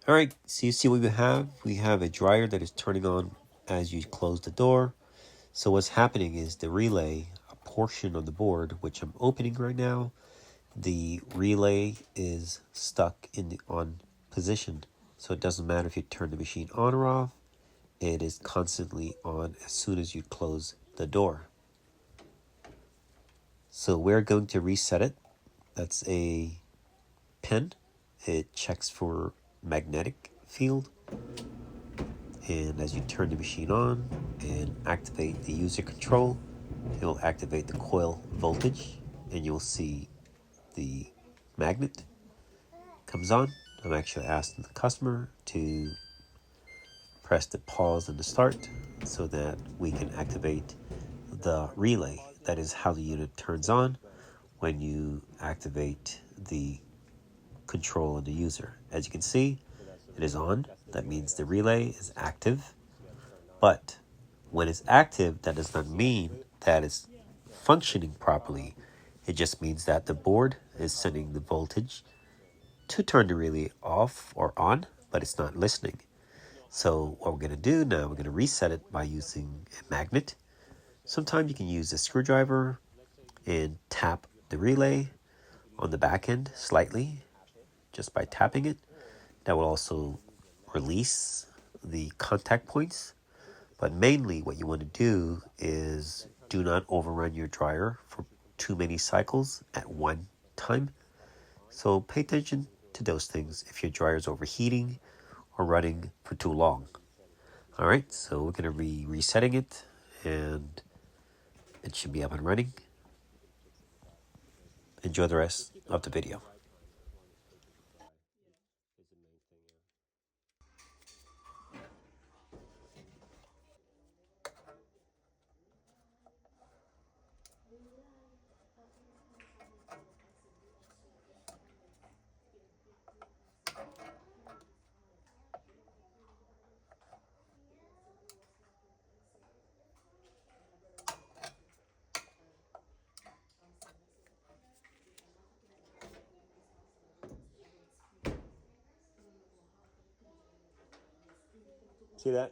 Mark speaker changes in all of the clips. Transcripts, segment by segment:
Speaker 1: All right, so you see what we have? We have a dryer that is turning on as you close the door. So what's happening is the relay, a portion of the board, which I'm opening right now, the relay is stuck in the on position. So it doesn't matter if you turn the machine on or off, it is constantly on as soon as you close the door. So we're going to reset it. That's a pin. It checks for magnetic field. And as you turn the machine on and activate the user control, it will activate the coil voltage and you'll see the magnet comes on. I'm actually asking the customer to press the pause and the start so that we can activate the relay. That is how the unit turns on when you activate the control of the user. As you can see, it is on. That means the relay is active. But when it's active, that does not mean that it's functioning properly. It just means that the board is sending the voltage to turn the relay off or on, but it's not listening. So what we're going to do now, we're going to reset it by using a magnet. Sometimes you can use a screwdriver and tap the relay on the back end slightly, just by tapping it. That will also release the contact points. But mainly what you want to do is do not overrun your dryer for too many cycles at one time. So pay attention to those things if your dryer is overheating or running for too long. All right, so we're going to be resetting it and it should be up and running. Enjoy the rest of the video. See that?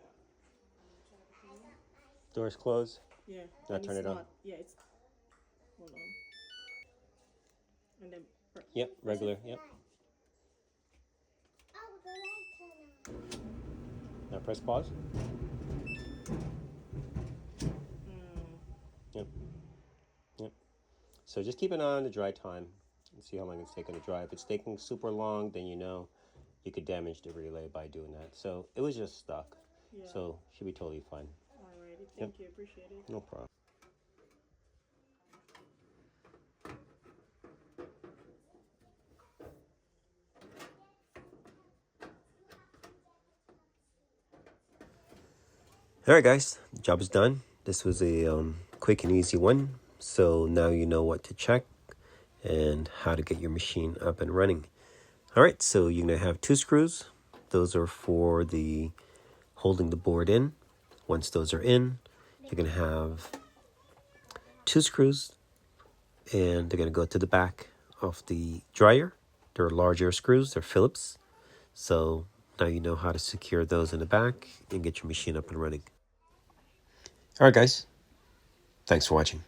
Speaker 1: Doors closed.
Speaker 2: Yeah.
Speaker 1: Now turn it on.
Speaker 2: Yeah, it's. Hold on. And then.
Speaker 1: Yep, regular. Yep. Now press pause. Yep. Yep. So just keep an eye on the dry time and see how long it's taking to dry. If it's taking super long, then you know you could damage the relay by doing that. So it was just stuck.
Speaker 2: Yeah.
Speaker 1: So should be totally fine.
Speaker 2: Alrighty. Thank you. Appreciate it.
Speaker 1: No problem. All right, guys, the job is done. This was a quick and easy one. So now you know what to check and how to get your machine up and running. All right, so you're going to have 2 screws. Those are for the holding the board in. Once those are in, you're going to have 2 screws and they're going to go to the back of the dryer. They're larger screws, they're Phillips. So now you know how to secure those in the back and get your machine up and running. All right, guys. Thanks for watching.